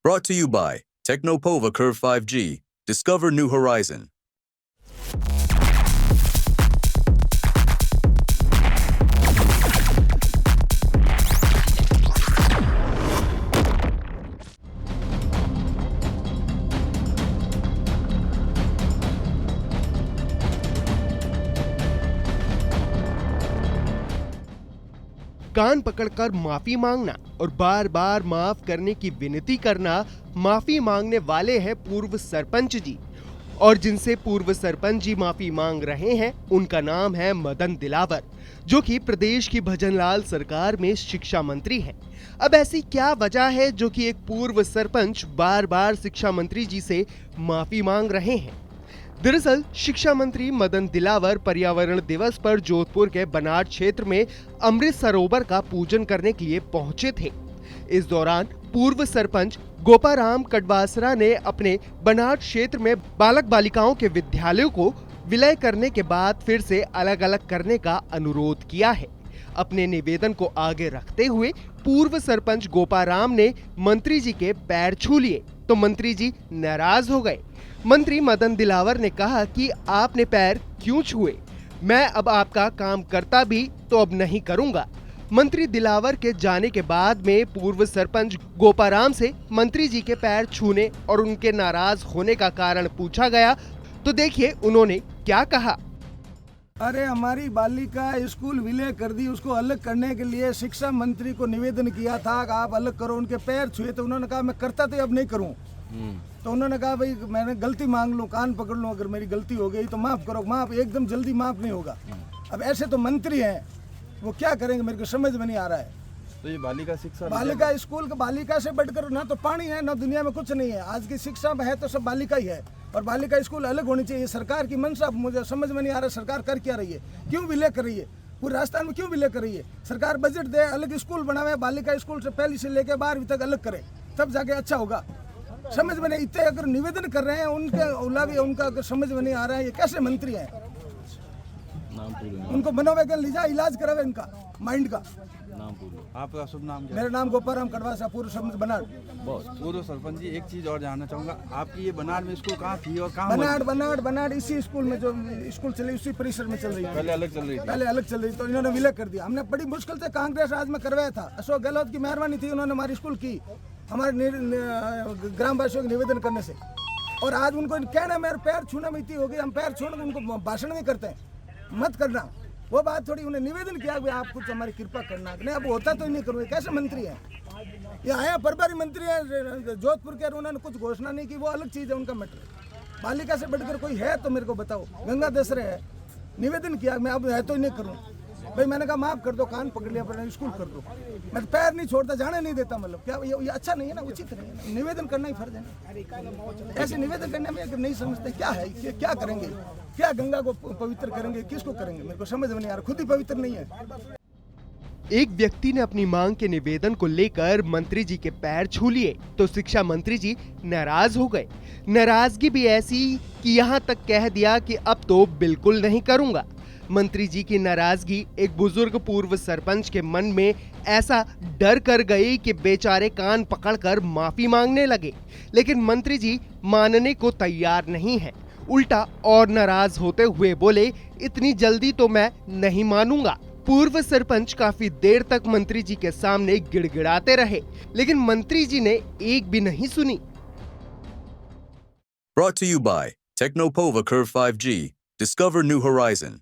Brought to you by Technopova Curve 5G. Discover new horizon. कान पकड़कर माफी मांगना और बार बार माफ करने की विनती करना। माफी मांगने वाले हैं पूर्व सरपंच जी, और जिनसे पूर्व सरपंच जी माफी मांग रहे हैं उनका नाम है मदन दिलावर, जो कि प्रदेश की भजनलाल सरकार में शिक्षा मंत्री हैं। अब ऐसी क्या वजह है जो कि एक पूर्व सरपंच बार बार शिक्षा मंत्री जी से माफी मांग रहे हैं? दरअसल शिक्षा मंत्री मदन दिलावर पर्यावरण दिवस पर जोधपुर के बनाट क्षेत्र में अमृत सरोवर का पूजन करने के लिए पहुंचे थे। इस दौरान पूर्व सरपंच गोपाराम कटवासरा ने अपने बनाट क्षेत्र में बालक बालिकाओं के विद्यालयों को विलय करने के बाद फिर से अलग अलग करने का अनुरोध किया है। अपने निवेदन को आगे रखते हुए पूर्व सरपंच गोपाराम ने मंत्री जी के पैर छू लिए तो मंत्री जी नाराज हो गए। मंत्री मदन दिलावर ने कहा कि आपने पैर क्यों छुए? मैं अब आपका काम करता भी तो अब नहीं करूंगा। मंत्री दिलावर के जाने के बाद में पूर्व सरपंच गोपाराम से मंत्री जी के पैर छूने और उनके नाराज होने का कारण पूछा गया, तो देखिए उन्होंने क्या कहा। अरे हमारी बालिका स्कूल विलय कर दी, उसको अलग करने के लिए शिक्षा मंत्री को निवेदन किया था कि आप अलग करो। उनके पैर छुए तो उन्होंने कहा मैं करता तो अब नहीं करूं। तो उन्होंने कहा भाई मैंने गलती मांग लूं, कान पकड़ लूं, अगर मेरी गलती हो गई तो माफ करो। माफ एकदम जल्दी माफ नहीं होगा। अब ऐसे तो मंत्री हैं, वो क्या करेंगे मेरे को समझ में नहीं आ रहा है। तो ये बालिका शिक्षा बालिका स्कूल का बालिका से बढ़कर ना तो पानी है ना दुनिया में कुछ नहीं है। आज की शिक्षा में है तो सब बालिका ही है, और बालिका स्कूल अलग होनी चाहिए। सरकार की मंशा मुझे समझ में नहीं आ रहा, सरकार कर क्या रही है, क्यों विलय कर रही है, पूरे राजस्थान में क्यों विलय कर रही है? सरकार बजट दे, अलग स्कूल बनावे, बालिका स्कूल से पहली से लेकर 12वीं तक अलग करे, तब जाके अच्छा होगा। समझ में नहीं, इतने अगर निवेदन कर रहे हैं उनके उलावी उनका अगर समझ में नहीं आ रहा है, ये कैसे मंत्री हैं? उनको मनोवैज्ञानिक लीजा इलाज करावे इनका माइंड का। आपका शुभ नाम क्या? मेरा नाम गोपाराम कटवासा, पूर्व सरपंच बनाड़। पूर्व सरपंच जी, एक चीज और जानना चाहूंगा, आपकी ये बनाड़ में स्कूल कहाँ थी और कहाँ? बनाड़ इसी स्कूल में जो स्कूल चली उसी परिसर में चल रही है। पहले अलग चल रही थी। पहले अलग चल रही, तो इन्होंने विलय कर दिया। हमने बड़ी मुश्किल से कांग्रेस राज में करवाया था, अशोक गहलोत की मेहरबानी थी, उन्होंने हमारी स्कूल की हमारे ग्रामवासियों के निवेदन करने से। और आज उनको कहना मेरे पैर छूना में इतनी हो गई, हम पैर छोड़ उनको भाषण नहीं करते हैं, मत करना वो बात थोड़ी। उन्हें निवेदन किया कि आप कुछ हमारी कृपा करना, नहीं अब होता तो नहीं करूँगा। कैसे मंत्री है ये? आया प्रभारी मंत्री है जोधपुर के, उन्होंने कुछ घोषणा नहीं की, वो अलग चीज़ है उनका मैटर। बालिका से बढ़कर कोई है तो मेरे को बताओ। गंगा दसरे है, निवेदन किया मैं अब है तो ही नहीं करूँ। भाई मैंने कहा माफ कर दो, कान पकड़ लिया, पर स्कूल कर दो। मैं पैर नहीं छोड़ता, जाने नहीं देता। मतलब क्या ये अच्छा नहीं है ना, उचित नहीं है ना? निवेदन करना ही फर्ज है ना। ऐसे निवेदन करने में अगर नहीं समझते क्या है, क्या करेंगे? क्या गंगा को पवित्र करेंगे, किसको करेंगे? मेरे को समझ में नहीं आ रहा, खुद ही पवित्र नहीं है। एक व्यक्ति ने अपनी मांग के निवेदन को लेकर मंत्री जी के पैर छू लिए तो शिक्षा मंत्री जी नाराज हो गए। नाराजगी भी ऐसी कि यहाँ तक कह दिया कि अब तो बिल्कुल नहीं करूंगा। मंत्री जी की नाराजगी एक बुजुर्ग पूर्व सरपंच के मन में ऐसा डर कर गई कि बेचारे कान पकड़कर माफी मांगने लगे, लेकिन मंत्री जी मानने को तैयार नहीं है। उल्टा और नाराज होते हुए बोले, इतनी जल्दी तो मैं नहीं मानूंगा। पूर्व सरपंच काफी देर तक मंत्री जी के सामने गिड़गिड़ाते रहे, लेकिन मंत्री जी ने एक भी नहीं सुनी। Brought to you by Technopova Curve 5G. Discover new horizon.